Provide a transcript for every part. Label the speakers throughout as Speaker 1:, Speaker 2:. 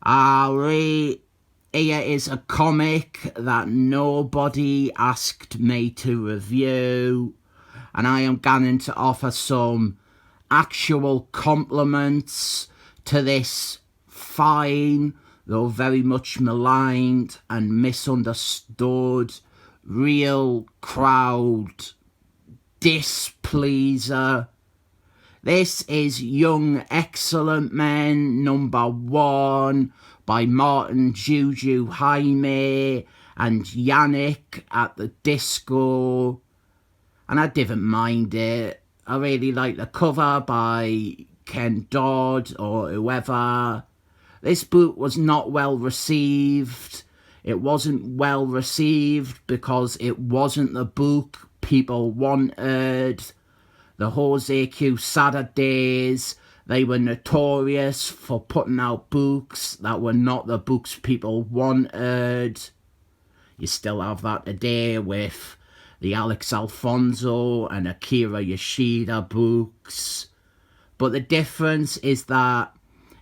Speaker 1: Here is a comic that nobody asked me to review, and I am going to offer some actual compliments to this fine, though very much maligned and misunderstood, real crowd displeaser. This is Young Excellent Men #1 by Marc and Guggenheim and Yanick at the disco. And I didn't mind it. I really like the cover by Ken Dodd or whoever. This book was not well received. It wasn't well received because it wasn't the book people wanted. The Jose Quesada days, they were notorious for putting out books that were not the books people wanted. You still have that today with the Alex Alfonso and Akira Yoshida books. But the difference is that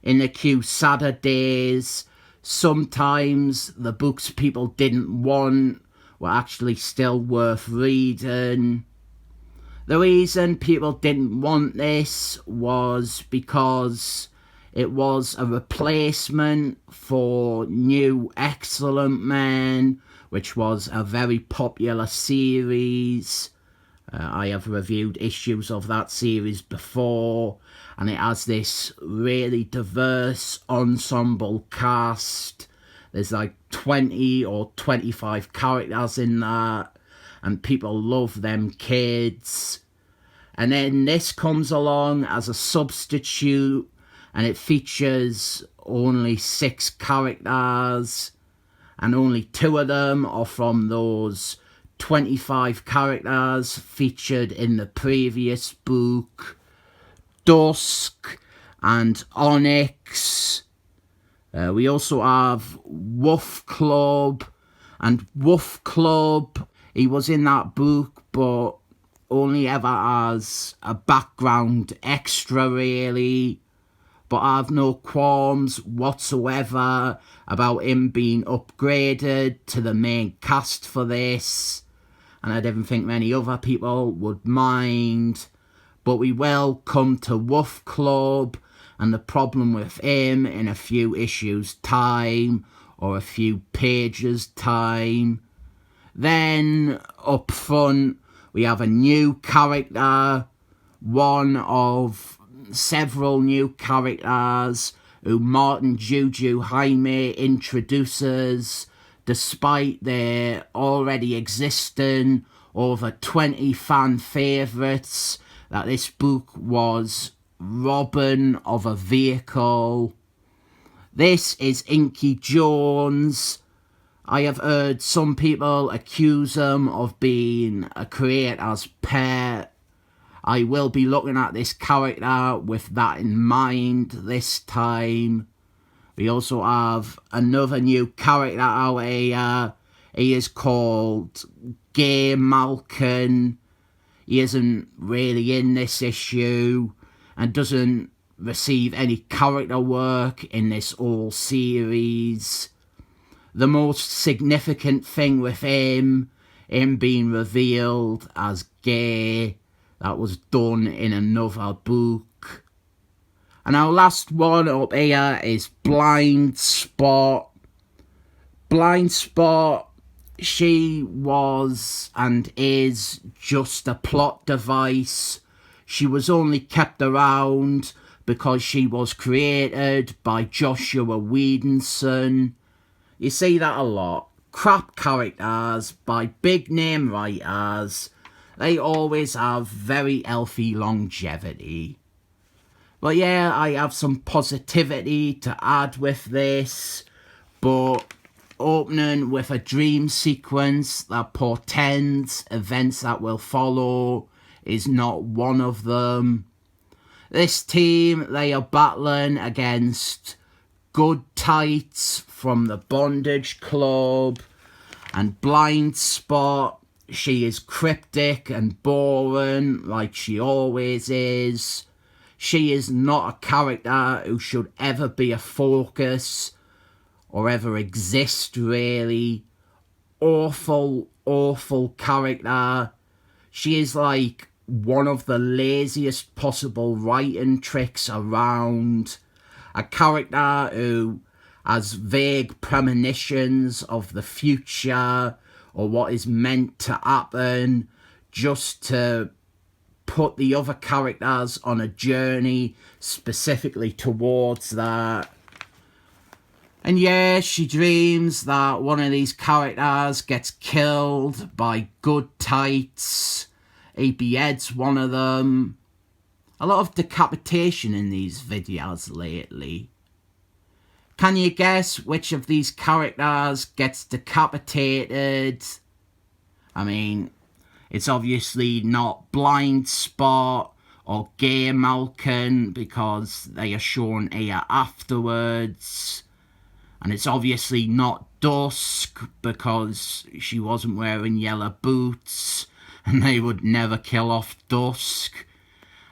Speaker 1: in the Quesada days, sometimes the books people didn't want were actually still worth reading. The reason people didn't want this was because it was a replacement for New Excellent Men, which was a very popular series. I have reviewed issues of that series before, and it has this really diverse ensemble cast. There's like 20 or 25 characters in that, and people love them kids. And then this comes along as a substitute, and it features only 6 characters, and only 2 of them are from those 25 characters featured in the previous book, Dusk and Onyx. We also have Wolf Club, and Wolf Club, he was in that book, but only ever as a background extra, really. But I have no qualms whatsoever about him being upgraded to the main cast for this. And I didn't think many other people would mind. But we will come to Wolf Club and the problem with him in a few issues' time, or a few pages' time. Then, up front, we have a new character, one of several new characters who Martin Guggenheim introduces, despite their already existing over 20 fan favourites, that this book was robbing of a vehicle. This is Inky Jones. I have heard some people accuse him of being a creator's pet. I will be looking at this character with that in mind this time. We also have another new character out here. He is called Gay Malkin. He isn't really in this issue and doesn't receive any character work in this whole series. The most significant thing with him being revealed as gay, that was done in another book. And our last one up here is Blind Spot. Blind Spot, she was and is just a plot device. She was only kept around because she was created by Joshua Whedonson. You see that a lot. Crap characters by big name writers, they always have very healthy longevity. But yeah, I have some positivity to add with this, but opening with a dream sequence that portends events that will follow is not one of them. This team, they are battling against Good Tights from the Bondage Club, and Blind Spot, she is cryptic and boring like she always is. She is not a character who should ever be a focus or ever exist, really. Awful, awful character. She is like one of the laziest possible writing tricks around. A character who has vague premonitions of the future or what is meant to happen, just to put the other characters on a journey specifically towards that. And yeah, she dreams that one of these characters gets killed by good tights. He beheads one of them. A lot of decapitation in these videos lately. Can you guess which of these characters gets decapitated? I mean, it's obviously not Blind Spot or Gay Malkin, because they are shown here afterwards. And it's obviously not Dusk, because she wasn't wearing yellow boots, and they would never kill off Dusk.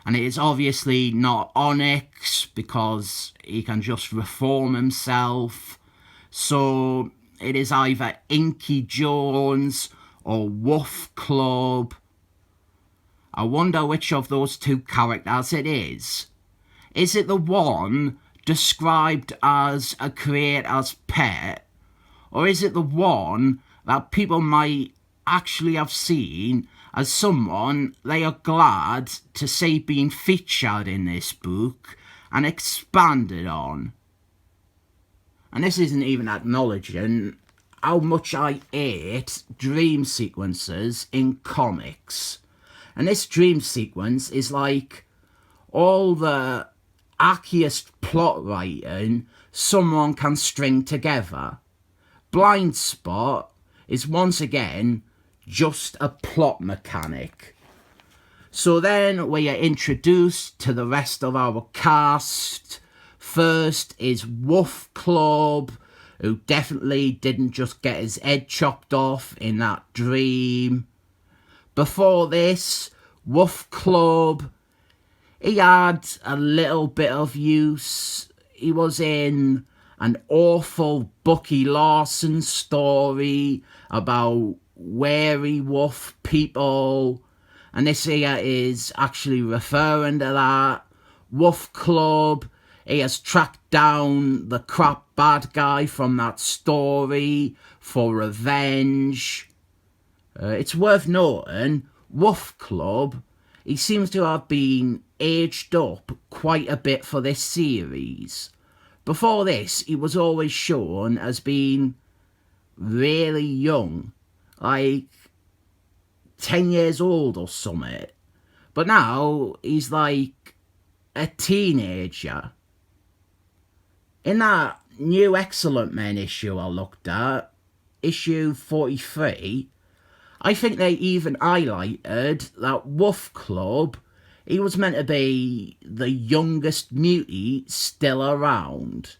Speaker 1: And it is obviously not Onyx, because he can just reform himself. So it is either Inky Jones or Wolf Club. I wonder which of those two characters it is. Is it the one described as a creator's pet? Or is it the one that people might actually have seen as someone they are glad to see being featured in this book and expanded on? And this isn't even acknowledging how much I hate dream sequences in comics. And this dream sequence is like all the hackiest plot writing someone can string together. Blind Spot is once again just a plot mechanic. So then we are introduced to the rest of our cast. First is Wolf Club, who definitely didn't just get his head chopped off in that dream. Before this, Wolf Club, he had a little bit of use. He was in an awful Bucky Larson story about wary wolf people, and this here is actually referring to that. Wolf Club, he has tracked down the crap bad guy from that story for revenge. It's worth noting, Wolf Club, he seems to have been aged up quite a bit for this series. Before this, he was always shown as being really young, like 10 years old or something. But now, he's like a teenager. In that new Excellent Men issue I looked at, issue 43, I think they even highlighted that Wolf Club, he was meant to be the youngest mutie still around.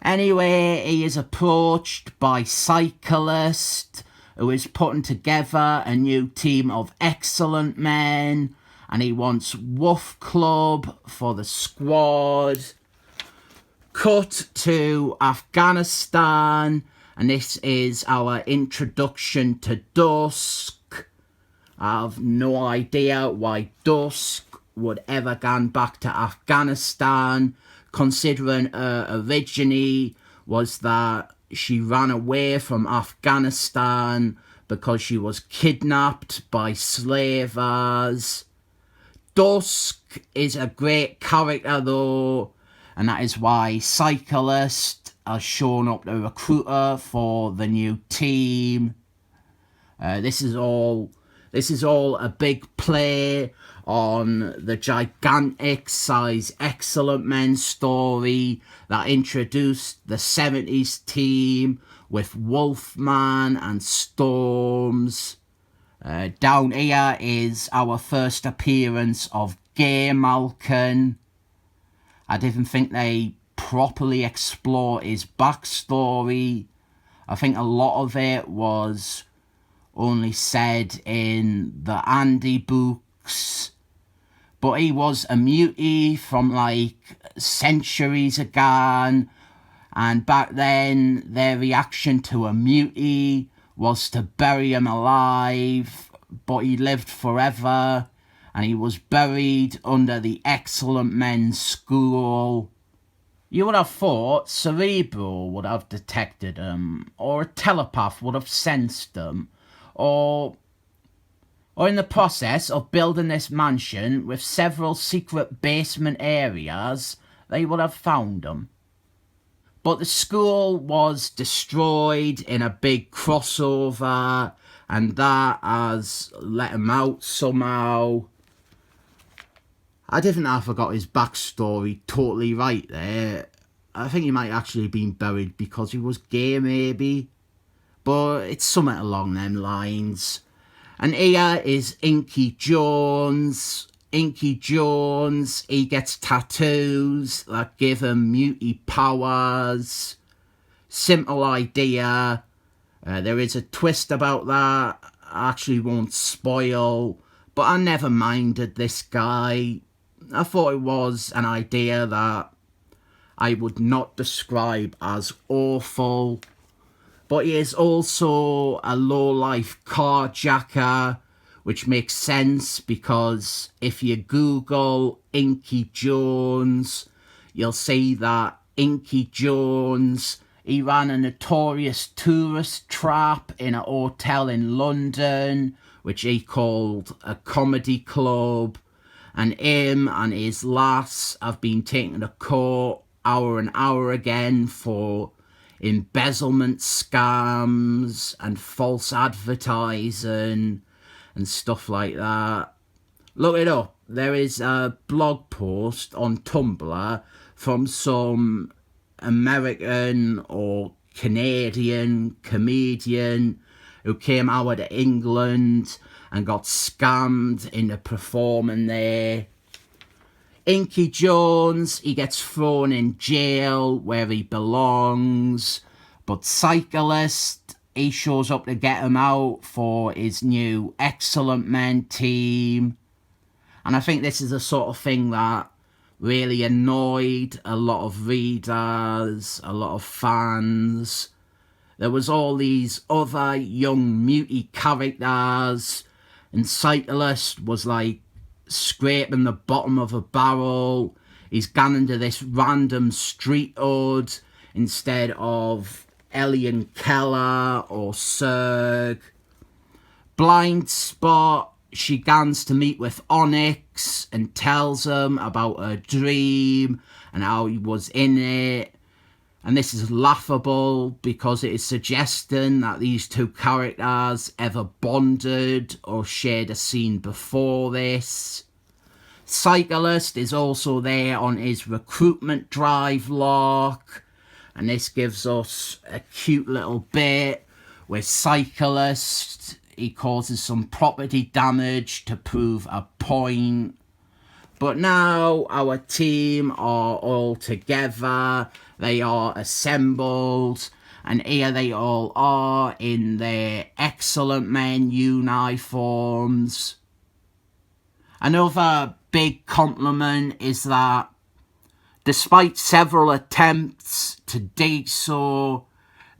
Speaker 1: Anyway, he is approached by Cyclist, who is putting together a new team of excellent men, and he wants Wolf Club for the squad. Cut to Afghanistan, and this is our introduction to Dusk. I have no idea why Dusk would ever gone back to Afghanistan, considering her origine was that she ran away from Afghanistan because she was kidnapped by slavers. Dusk is a great character though, and that is why Cyclist has shown up the recruiter for the new team. This is all a big play on the gigantic size Excellent Men story that introduced the 70s team with Wolfman and Storms. Down here is our first appearance of Gay Malkin. I didn't think they properly explore his backstory. I think a lot of it was only said in the Andy books. But he was a mutie from like centuries ago, And back then, their reaction to a mutie was to bury him alive, but he lived forever, and he was buried under the Excellent Men's School. You would have thought Cerebral would have detected him, or a telepath would have sensed him, or in the process of building this mansion with several secret basement areas, they would have found him. But the school was destroyed in a big crossover, and that has let him out somehow. I didn't think I forgot his backstory totally right there. I think he might actually have been buried because he was gay, maybe. But it's something along them lines. And here is Inky Jones. Inky Jones, he gets tattoos that give him mutie powers. Simple idea. There is a twist about that. I actually won't spoil. But I never minded this guy. I thought it was an idea that I would not describe as awful. But he is also a low-life carjacker, which makes sense because if you Google Inky Jones, you'll see that Inky Jones, he ran a notorious tourist trap in a hotel in London, which he called a comedy club. And him and his lass have been taken to court hour and hour again for embezzlement scams and false advertising and stuff like that. Look it up. There is a blog post on Tumblr from some American or Canadian comedian who came out of England and got scammed into performing there. Inky Jones, he gets thrown in jail where he belongs, but Cyclist, he shows up to get him out for his new Excellent Men team. And I think this is the sort of thing that really annoyed a lot of readers, a lot of fans. There was all these other young mutie characters, and Cyclist was like scraping the bottom of a barrel. He's gone into this random street hood instead of Elian Keller or Serg. Blind Spot, she gans to meet with Onyx and tells him about her dream and how he was in it. And this is laughable because it is suggesting that these two characters ever bonded or shared a scene before this. Cyclist is also there on his recruitment drive lock. And this gives us a cute little bit where Cyclist, he causes some property damage to prove a point. But now our team are all together. They are assembled, and here they all are in their Excellent Men uniforms. Another big compliment is that despite several attempts to do so,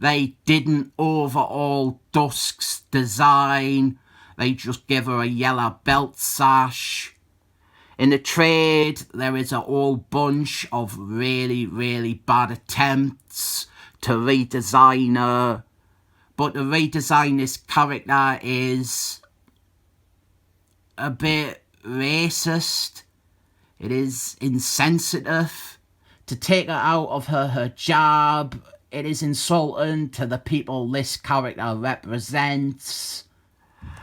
Speaker 1: they didn't overhaul Dusk's design. They just give her a yellow belt sash. In the trade, there is a whole bunch of really, really bad attempts to redesign her. But to redesign this character is a bit racist. It is insensitive. To take her out of her hijab, it is insulting to the people this character represents.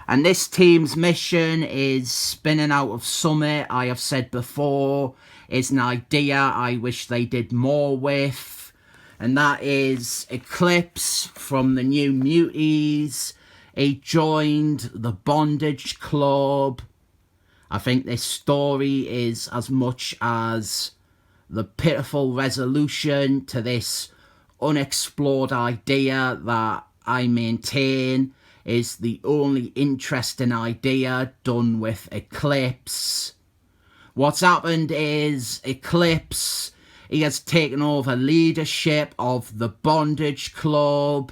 Speaker 1: And this team's mission is spinning out of Summit, I have said before, is an idea I wish they did more with. And that is Eclipse from the New Muties. He joined the Bondage Club. I think this story is as much as the pitiful resolution to this unexplored idea that I maintain is the only interesting idea done with Eclipse. What's happened is Eclipse He has taken over leadership of the Bondage Club,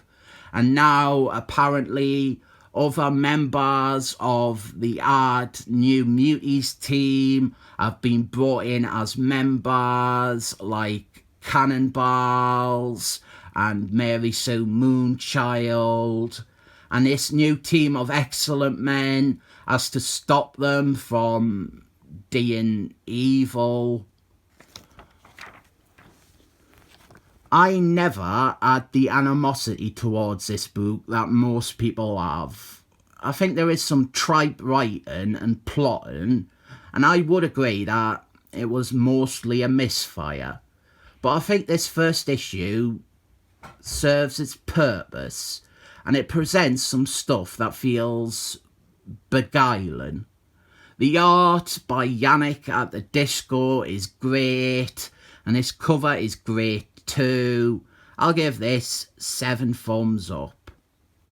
Speaker 1: and now apparently other members of the Add New Muties team have been brought in as members, like Cannonballs and Mary Sue Moonchild. And this new team of excellent men has to stop them from being evil. I never had the animosity towards this book that most people have. I think there is some tripe writing and plotting, and I would agree that it was mostly a misfire. But I think this first issue serves its purpose, and it presents some stuff that feels beguiling. The art by Yanick at the disco is great, and this cover is great too. I'll give this 7 thumbs up.